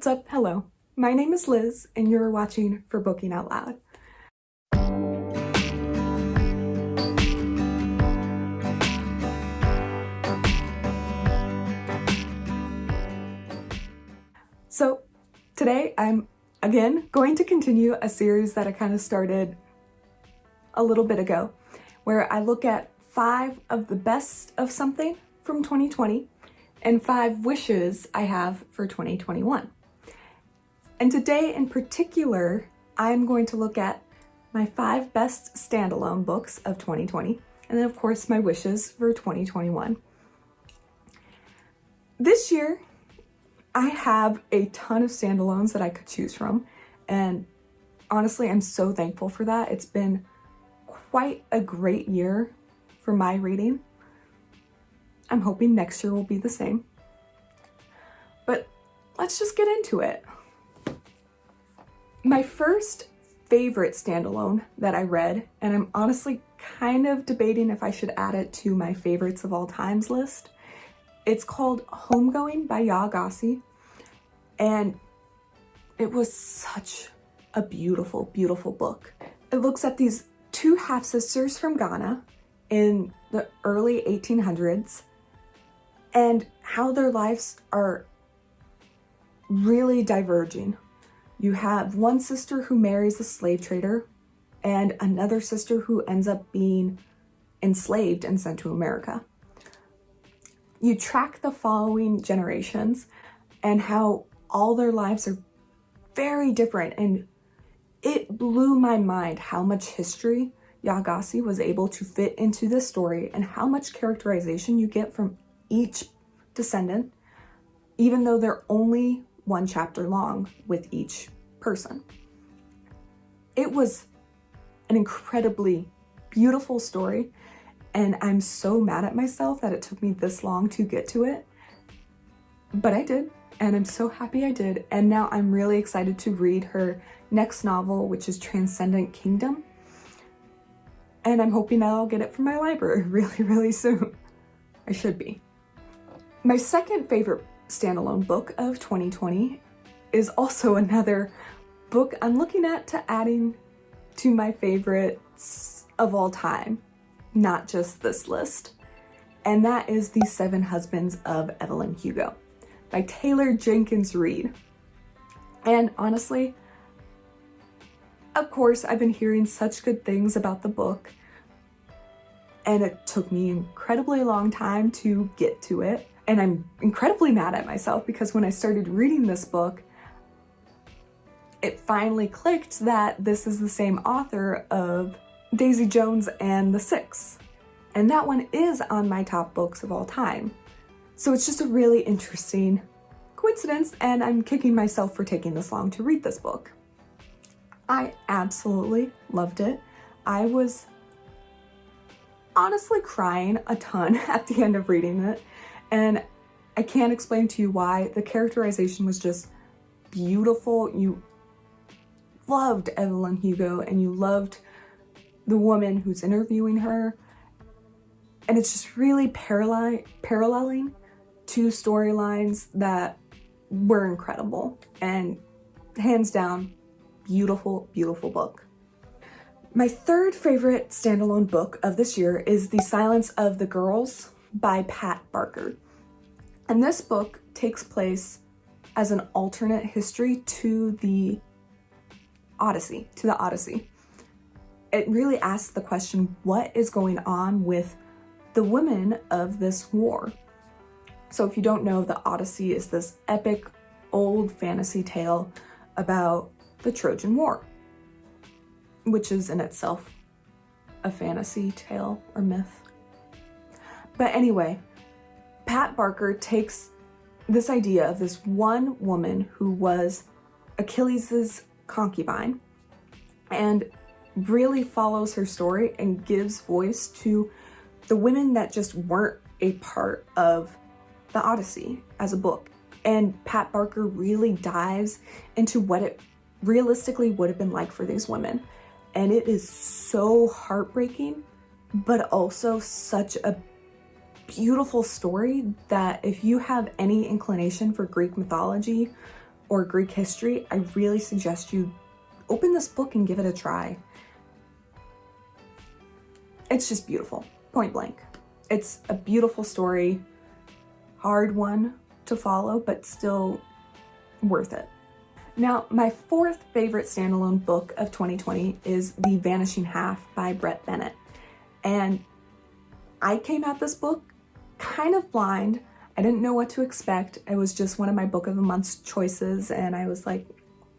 What's up? Hello. My name is Liz, and you're watching For Booking Out Loud. So today I'm again going to continue a series that I kind of started a little bit ago, where I look at 5 of the best of something from 2020 and 5 wishes I have for 2021. And today in particular, I'm going to look at my 5 best standalone books of 2020, and then of course my wishes for 2021. This year, I have a ton of standalones that I could choose from, and honestly, I'm so thankful for that. It's been quite a great year for my reading. I'm hoping next year will be the same. But let's just get into it. My first favorite standalone that I read, and I'm honestly kind of debating if I should add it to my favorites of all times list. It's called Homegoing by Yaa Gyasi, and it was such a beautiful, beautiful book. It looks at these 2 half-sisters from Ghana in the early 1800s and how their lives are really diverging. You have one sister who marries a slave trader and another sister who ends up being enslaved and sent to America. You track the following generations and how all their lives are very different, and it blew my mind how much history Yaa Gyasi was able to fit into this story and how much characterization you get from each descendant, even though they're only 1 chapter long with each person. It was an incredibly beautiful story, and I'm so mad at myself that it took me this long to get to it. But I did, and I'm so happy I did, and now I'm really excited to read her next novel, which is Transcendent Kingdom. And I'm hoping that I'll get it from my library really, really soon. I should be. My second favorite standalone book of 2020 is also another book I'm looking at to adding to my favorites of all time, not just this list. And that is The 7 Husbands of Evelyn Hugo by Taylor Jenkins Reid. And honestly, of course, I've been hearing such good things about the book, and it took me an incredibly long time to get to it. And I'm incredibly mad at myself because when I started reading this book, it finally clicked that this is the same author of Daisy Jones and the Six. And that one is on my top books of all time. So it's just a really interesting coincidence, and I'm kicking myself for taking this long to read this book. I absolutely loved it. I was honestly crying a ton at the end of reading it, and I can't explain to you why. The characterization was just beautiful. You loved Evelyn Hugo, and you loved the woman who's interviewing her, and it's just really paralleling 2 storylines that were incredible, and hands down, beautiful, beautiful book. My third favorite standalone book of this year is The Silence of the Girls by Pat Barker. And this book takes place as an alternate history to the Odyssey. It really asks the question, what is going on with the women of this war? So if you don't know, the Odyssey is this epic old fantasy tale about the Trojan War, which is in itself a fantasy tale or myth. But anyway, Pat Barker takes this idea of this one woman who was Achilles' concubine and really follows her story and gives voice to the women that just weren't a part of the Odyssey as a book. And Pat Barker really dives into what it realistically would have been like for these women. And it is so heartbreaking, but also such a beautiful story that if you have any inclination for Greek mythology or Greek history, I really suggest you open this book and give it a try. It's just beautiful, point blank. It's a beautiful story, hard one to follow, but still worth it. Now, my fourth favorite standalone book of 2020 is The Vanishing Half by Bennett. And I came at this book kind of blind. I didn't know what to expect. It was just one of my book of the month's choices, and I was like,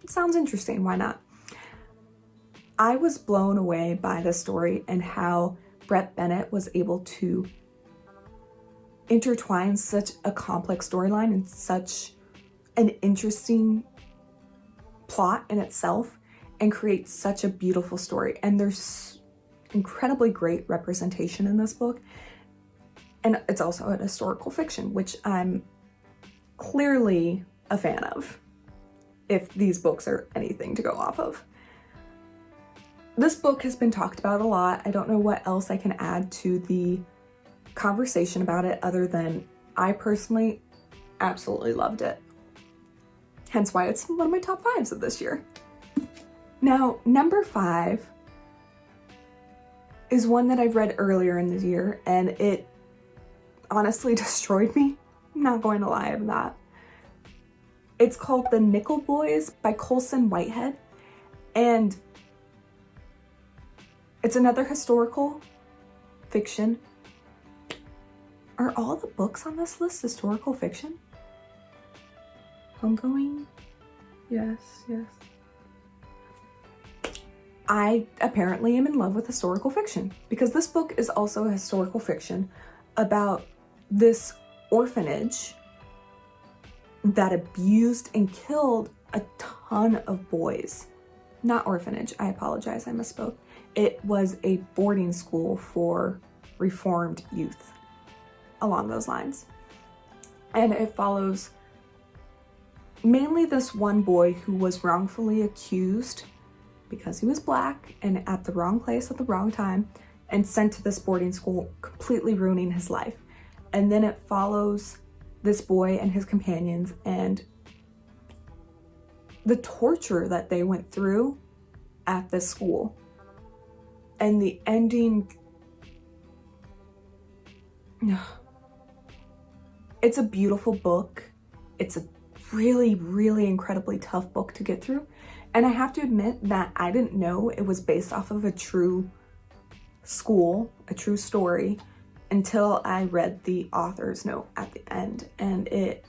sounds interesting, why not? I was blown away by the story and how Bennett was able to intertwine such a complex storyline and such an interesting plot in itself and create such a beautiful story. And there's incredibly great representation in this book. And it's also an historical fiction, which I'm clearly a fan of, if these books are anything to go off of. This book has been talked about a lot. I don't know what else I can add to the conversation about it other than I personally absolutely loved it. Hence why it's one of my top 5s of this year. Now, number 5 is one that I've read earlier in the year, and it honestly destroyed me. I'm not going to lie about that. It's called The Nickel Boys by Colson Whitehead, and it's another historical fiction. Are all the books on this list historical fiction? Homegoing? Yes. I apparently am in love with historical fiction because this book is also a historical fiction about this orphanage that abused and killed a ton of boys. Not orphanage, I apologize, I misspoke. It was a boarding school for reformed youth, along those lines. And it follows mainly this one boy who was wrongfully accused because he was black and at the wrong place at the wrong time and sent to this boarding school, completely ruining his life. And then it follows this boy and his companions and the torture that they went through at this school. And the ending, it's a beautiful book. It's a really, really incredibly tough book to get through. And I have to admit that I didn't know it was based off of a true school, a true story, until I read the author's note at the end. And it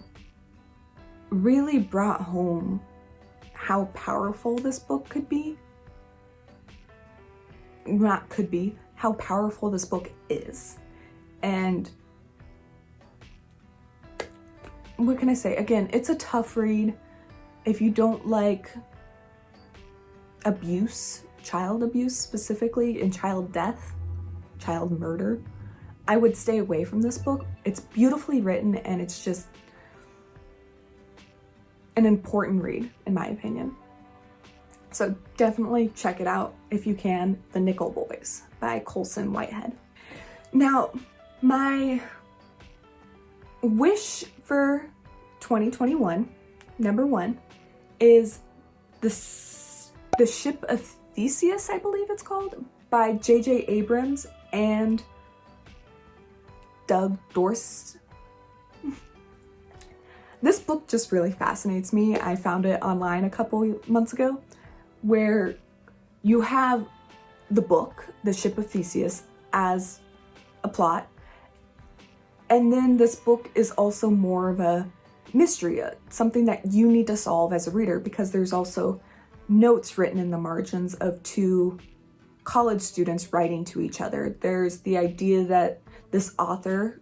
really brought home how powerful this book could be. Not could be, how powerful this book is. And what can I say? Again, it's a tough read. If you don't like abuse, child abuse specifically, and child death, child murder, I would stay away from this book. It's beautifully written and it's just an important read, in my opinion. So definitely check it out if you can. The Nickel Boys by Colson Whitehead. Now, my wish for 2021, number 1, is the Ship of Theseus, I believe it's called, by J.J. Abrams and Dorst. This book just really fascinates me. I found it online a couple months ago, where you have the book, The Ship of Theseus, as a plot. And then this book is also more of a mystery, something that you need to solve as a reader, because there's also notes written in the margins of 2 college students writing to each other. There's the idea that this author,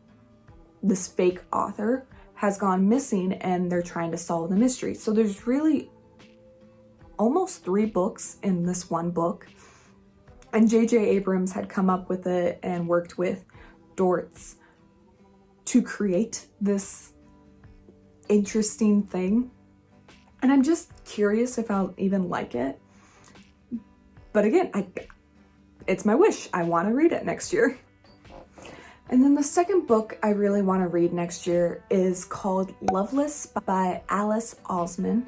this fake author, has gone missing and they're trying to solve the mystery. So there's really almost 3 books in this one book. And J.J. Abrams had come up with it and worked with Dorst to create this interesting thing. And I'm just curious if I'll even like it. But again, it's my wish. I want to read it next year. And then the second book I really want to read next year is called Loveless by Oseman.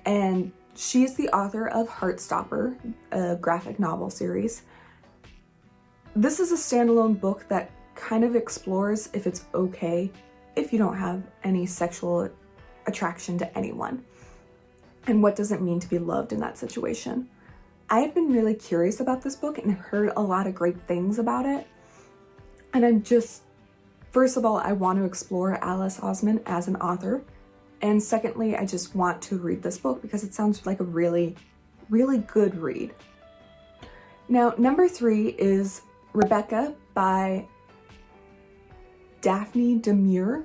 and she's the author of Heartstopper, a graphic novel series. This is a standalone book that kind of explores if it's okay if you don't have any sexual attraction to anyone, and what does it mean to be loved in that situation. I have been really curious about this book and heard a lot of great things about it, and I'm just, first of all, I want to explore Alice Oseman as an author, and secondly, I just want to read this book because it sounds like a really, really good read. Now, number 3 is Rebecca by Daphne Demure.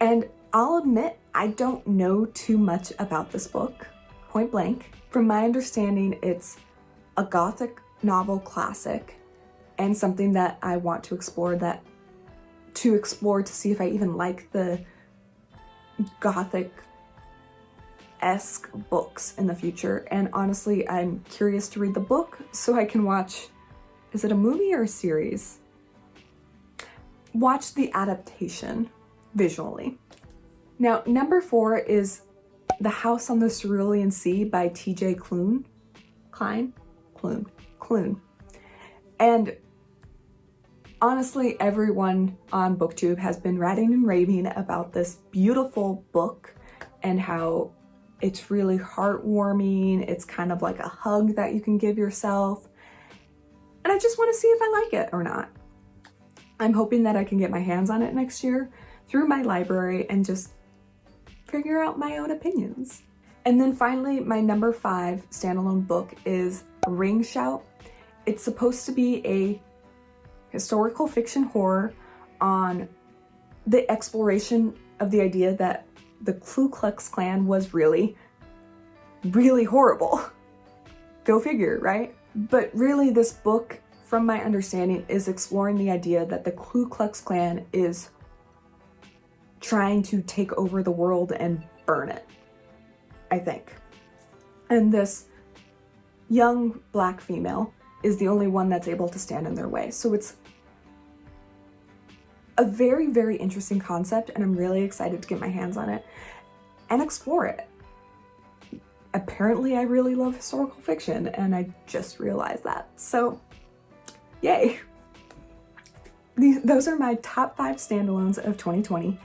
And I'll admit, I don't know too much about this book, point blank. From my understanding, it's a gothic novel classic and something that I want to explore to see if I even like the gothic-esque books in the future. And honestly, I'm curious to read the book so I can watch, is it a movie or a series? Watch the adaptation visually. Now, number 4 is The House on the Cerulean Sea by T.J. Klune. Klune. And honestly, everyone on BookTube has been ranting and raving about this beautiful book and how it's really heartwarming. It's kind of like a hug that you can give yourself. And I just want to see if I like it or not. I'm hoping that I can get my hands on it next year through my library and just figure out my own opinions. And then finally, my number 5 standalone book is Ring Shout. It's supposed to be a historical fiction horror on the exploration of the idea that the Ku Klux Klan was really, really horrible. Go figure, right? But really, this book, from my understanding, is exploring the idea that the Ku Klux Klan is trying to take over the world and burn it, I think. And this young black female is the only one that's able to stand in their way. So it's a very, very interesting concept, and I'm really excited to get my hands on it and explore it. Apparently, I really love historical fiction, and I just realized that. So, yay. Those are my top 5 standalones of 2020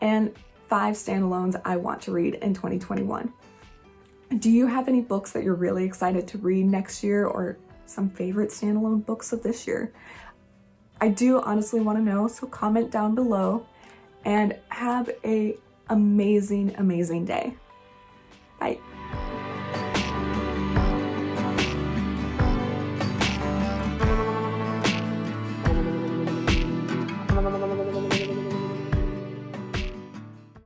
and 5 standalones I want to read in 2021. Do you have any books that you're really excited to read next year, or some favorite standalone books of this year? I do honestly want to know, so comment down below, and have an amazing, amazing day. Bye.